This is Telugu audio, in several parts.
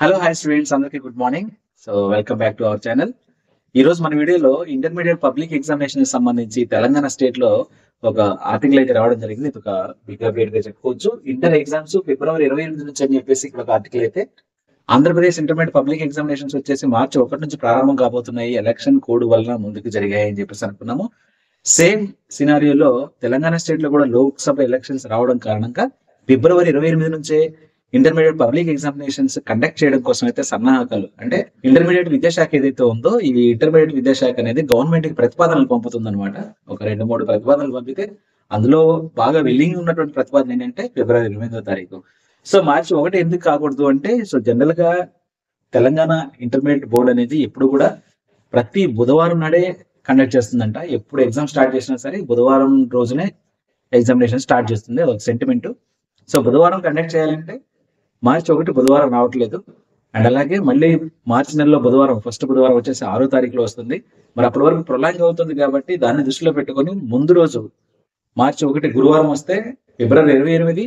హలో హాయ్ స్టూడెంట్స్ అందరికీ good morning. So welcome back to our channel. ఈ రోజు మన వీడియోలో ఇంటర్మీడియట్ పబ్లిక్ ఎగ్జామినేషన్ సంబంధించి తెలంగాణ స్టేట్ లో ఒక ఆర్టికల్ అయితే రావడం జరిగింది. ఇది ఒక బిగ్ అప్డేట్ గా చెప్పుకోవచ్చు. ఇంటర్ ఎగ్జామ్స్ ఫిబ్రవరి 28 నుంచి అని చెప్పేసి ఇక్కడ ఒక ఆర్టికల్ అయితే ఆంధ్రప్రదేశ్ ఇంటర్మీడియట్ పబ్లిక్ ఎగ్జామినేషన్స్ వచ్చేసి మార్చి 1 నుంచి ప్రారంభం కాబోతున్నాయి. ఎలక్షన్ కోడ్ వల్ల ముందుకు జరిగాయి అని చెప్పేసి అనుకున్నాము. సేమ్ సినారియోలో తెలంగాణ స్టేట్ లో కూడా లోక్సభ ఎలక్షన్స్ రావడం కారణంగా ఫిబ్రవరి 28 నుంచే ఇంటర్మీడియట్ పబ్లిక్ ఎగ్జామినేషన్స్ కండక్ట్ చేయడం కోసం అయితే సన్నాహకాలు అంటే ఇంటర్మీడియట్ విద్యాశాఖ ఏదైతే ఉందో ఈ ఇంటర్మీడియట్ విద్యాశాఖ అనేది గవర్నమెంట్ కి ప్రతిపాదనలు పంపుతుంది అనమాట. ఒక 2-3 ప్రతిపాదనలు పంపితే అందులో బాగా వెల్లింగ్ ఉన్నటువంటి ప్రతిపాదన ఏంటంటే ఫిబ్రవరి 28వ తారీఖు. సో మార్చి 1 ఎందుకు కాకూడదు అంటే జనరల్ గా తెలంగాణ ఇంటర్మీడియట్ బోర్డు అనేది ఎప్పుడు కూడా ప్రతి బుధవారం నాడే కండక్ట్ చేస్తుందంట. ఎప్పుడు ఎగ్జామ్ స్టార్ట్ చేసినా సరే బుధవారం రోజునే ఎగ్జామినేషన్ స్టార్ట్ చేస్తుంది. అదొక సెంటిమెంట్. సో బుధవారం కండక్ట్ చేయాలంటే మార్చి 1 బుధవారం రావట్లేదు. అండ్ అలాగే మళ్ళీ మార్చి నెలలో బుధవారం ఫస్ట్ బుధవారం వచ్చేసి 6వ తారీఖులో వస్తుంది. మరి అప్పటి వరకు ప్రొలాంగ్ అవుతుంది కాబట్టి దాన్ని దృష్టిలో పెట్టుకొని ముందు రోజు మార్చి 1 గురువారం వస్తే ఫిబ్రవరి 28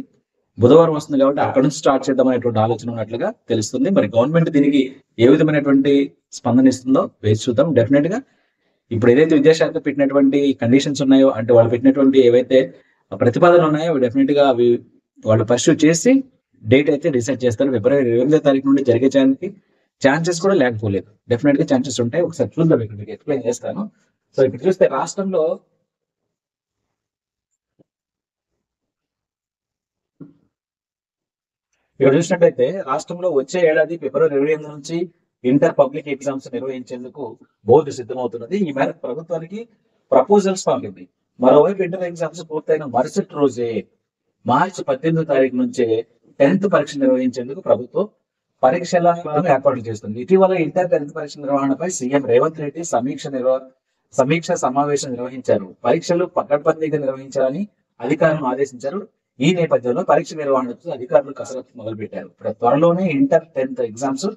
బుధవారం వస్తుంది కాబట్టి అక్కడ నుంచి స్టార్ట్ చేద్దాం అనేటువంటి ఆలోచన ఉన్నట్లుగా తెలుస్తుంది. మరి గవర్నమెంట్ దీనికి ఏ విధమైనటువంటి స్పందన ఇస్తుందో వేసి చూద్దాం. డెఫినెట్ గా ఇప్పుడు ఏదైతే విద్యాశాఖ పెట్టినటువంటి కండిషన్స్ ఉన్నాయో అంటే వాళ్ళు పెట్టినటువంటి ఏవైతే ప్రతిపాదనలు ఉన్నాయో డెఫినెట్ గా అవి వాళ్ళు పర్స్యూ చేసి డేట్ అయితే డిసైడ్ చేస్తారు. ఫిబ్రవరి 28వ తారీఖు నుండి జరిగే ఛాన్సెస్ కూడా లేకపోలేదు. డెఫినెట్ గా ఛాన్సెస్ ఉంటాయి. ఒకసారి చూద్దాం, ఇక్కడ మీకు ఎక్స్ప్లెయిన్ చేస్తాను. సో ఇక్కడ చూస్తే రాష్ట్రంలో ఇక్కడ చూసినట్టయితే రాష్ట్రంలో వచ్చే ఏడాది ఫిబ్రవరి 28 నుంచి ఇంటర్ పబ్లిక్ ఎగ్జామ్స్ నిర్వహించేందుకు బోర్డు సిద్ధమవుతున్నది. ఈ మేరకు ప్రభుత్వానికి ప్రపోజల్స్ పంపింది. మరోవైపు ఇంటర్ ఎగ్జామ్స్ పూర్తయిన మరుసటి రోజే మార్చి 18వ తారీఖు నుంచే 10th పరీక్ష నిర్వహించేందుకు ప్రభుత్వం పరీక్షల ఏర్పాట్లు చేస్తుంది. ఇటీవల ఇంటర్ 10th పరీక్ష నిర్వహణపై సీఎం రేవంత్ రెడ్డి సమీక్ష సమావేశం నిర్వహించారు. పరీక్షలు పకడ్బందీగా నిర్వహించాలని అధికారులను ఆదేశించారు. ఈ నేపథ్యంలో పరీక్ష నిర్వహణకు అధికారులు కసరత్తు మొదలుపెట్టారు. త్వరలోనే inter 10th exams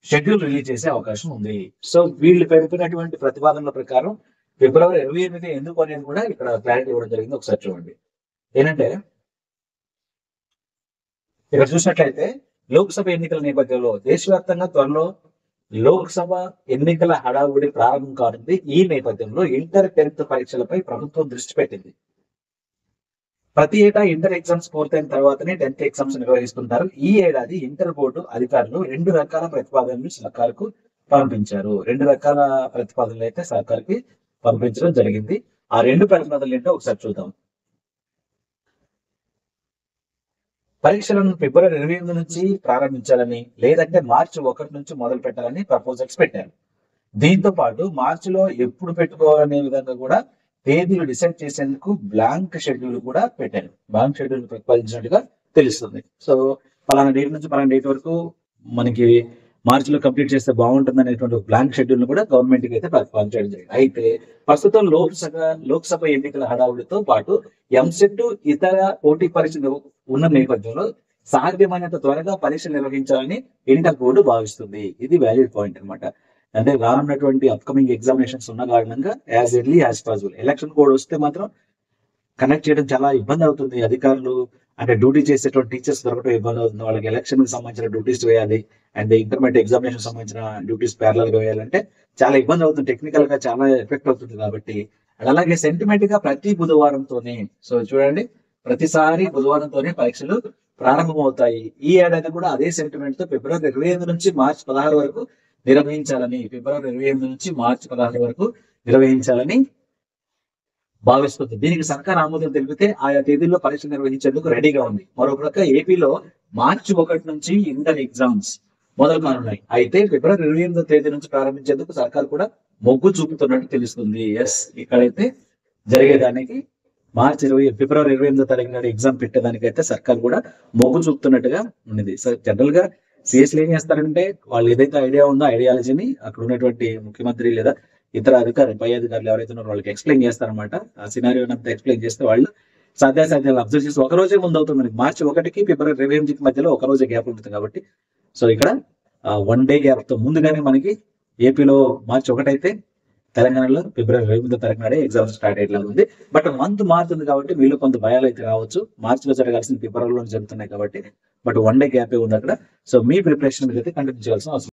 schedule release చేసే అవకాశం ఉంది. సో వీళ్ళు పెంపినటువంటి ప్రతిపాదనల ప్రకారం ఫిబ్రవరి 28 ఎందుకు అనేది కూడా ఇక్కడ క్లారిటీ ఇవ్వడం జరిగింది. ఒకసారి చూడండి. ఏంటంటే ఇక్కడ చూసినట్లయితే లోక్సభ ఎన్నికల నేపథ్యంలో దేశవ్యాప్తంగా త్వరలో లోక్సభ ఎన్నికల హడావుడి ప్రారంభం కానుంది. ఈ నేపథ్యంలో ఇంటర్ 10th పరీక్షలపై ప్రభుత్వం దృష్టి పెట్టింది. ప్రతి ఏటా ఇంటర్ ఎగ్జామ్స్ పూర్తయిన తర్వాతనే 10th ఎగ్జామ్స్ నిర్వహిస్తుంటారు. ఈ ఏడాది ఇంటర్ బోర్డు అధికారులు 2 రకాల ప్రతిపాదనలు సర్కారుకు పంపించారు. 2 రకాల ప్రతిపాదనలు అయితే సర్కారుకి పంపించడం జరిగింది. ఆ 2 ప్రతిపాదనలు ఏంటో ఒకసారి చూద్దాం. పరీక్షలను ఫిబ్రవరి 28 నుంచి ప్రారంభించాలని లేదంటే మార్చి 1 నుంచి మొదలు పెట్టాలని ప్రపోజల్స్ పెట్టారు. దీంతో పాటు మార్చిలో ఎప్పుడు పెట్టుకోవాలనే విధంగా కూడా తేదీలు డిసైడ్ చేసేందుకు బ్లాంక్ షెడ్యూల్ కూడా పెట్టారు. బ్లాంక్ షెడ్యూల్ ప్రతిపాదించినట్టుగా తెలుస్తుంది. సో పలానా డేట్ నుంచి పలానా డేట్ వరకు మనకి మార్చిలో కంప్లీట్ చేస్తే బాగుంటుంది అనేటువంటి బ్లాంక్ షెడ్యూల్ కూడా గవర్నమెంట్ కి అయితే ప్రతిపాదించడం జరిగింది. అయితే ప్రస్తుతం లోక్సభ ఎన్నికల హడావుడితో పాటు ఎంసెట్ ఇతర పోటీ పరీక్షలు ఉన్న నేపథ్యంలో సాధ్యమైనంత త్వరగా పరీక్ష నిర్వహించాలని ఇంటర్ బోర్డు భావిస్తుంది. ఇది వ్యాలిడ్ పాయింట్ అనమాట. అంటే రానున్నటువంటి అప్కమింగ్ ఎగ్జామినేషన్స్ ఉన్న కారణంగా as early as possible election code వస్తే మాత్రం కనెక్ట్ చేయడం చాలా ఇబ్బంది అవుతుంది. అధికారులు అంటే డ్యూటీ చేసేటువంటి టీచర్స్ దొరకడం ఇబ్బంది అవుతుంది. వాళ్ళకి ఎలక్షన్ కి సంబంధించిన డ్యూటీస్ వేయాలి అండ్ ఇంటర్మీడియట్ ఎగ్జామినేషన్ సంబంధించిన డ్యూటీస్ ప్యారలల్ గా వేయాలంటే చాలా ఇబ్బంది అవుతుంది. టెక్నికల్ గా చాలా ఎఫెక్ట్ అవుతుంది కాబట్టి అలాగే సెంటిమెంట్ గా ప్రతి బుధవారంతోనే సో చూడండి ప్రతిసారి బుధవారంతోనే పరీక్షలు ప్రారంభమవుతాయి. ఈ ఏడాది కూడా అదే సెంటిమెంట్ తో ఫిబ్రవరి 28 నుంచి మార్చి 16 వరకు నిర్వహించాలని నిర్వహించాలని భావిస్తుంది. దీనికి సర్కార్ ఆమోదం తెలిపితే ఆయా తేదీల్లో పరీక్ష నిర్వహించేందుకు రెడీగా ఉంది. మరోపక్క ఏపీలో మార్చి 1 నుంచి ఇంటర్ ఎగ్జామ్స్ మొదలు కానున్నాయి. అయితే ఫిబ్రవరి 28వ తేదీ నుంచి ప్రారంభించేందుకు సర్కార్ కూడా మొగ్గు చూపుతున్నట్టు తెలుస్తుంది. ఎస్ ఇక్కడైతే జరిగేదానికి ఫిబ్రవరి 28వ తారీఖు నాడు ఎగ్జామ్ పెట్టేదానికైతే సర్కార్ కూడా మొగ్గు చూపుతున్నట్టుగా ఉన్నది. సో జనరల్ గా సిఎస్లు ఏం చేస్తారంటే వాళ్ళు ఏదైతే ఐడియా ఉందో ఐడియాలజీని అక్కడ ఉన్నటువంటి ముఖ్యమంత్రి లేదా ఇతర పై అధికారులు ఎవరైతే ఉన్నారో వాళ్ళకి ఎక్స్ప్లెయిన్ చేస్తారనమాట. ఆ సినారియో అంతా ఎక్స్ప్లెయిన్ చేస్తే వాళ్ళు సాధ్యాసాధ్యాలు అబ్జర్వ్ చేసి ఒక రోజే ముందు అవుతుంది. మార్చి 1కి ఫిబ్రవరి 28కి మధ్యలో ఒక రోజే గ్యాప్ ఉంటుంది కాబట్టి సో ఇక్కడ 1 డే గ్యాప్ తో ముందుగానే మనకి ఏపీలో మార్చి 1 అయితే తెలంగాణలో ఫిబ్రవరి 28వ తారీఖు నాడే ఎగ్జామ్స్ స్టార్ట్ అయ్యేలా ఉంది. బట్ మంత్ మారుతుంది కాబట్టి వీళ్ళు కొంత భయాలు అయితే రావచ్చు. మార్చిలో జరగాల్సిన ఫిబ్రవరిలో జరుగుతున్నాయి కాబట్టి బట్ 1 డే గ్యాప్ ఉంది అక్కడ. సో మీ ప్రిపరేషన్ మీద అయితే కంటిన్యూ చేయాల్సిన అవసరం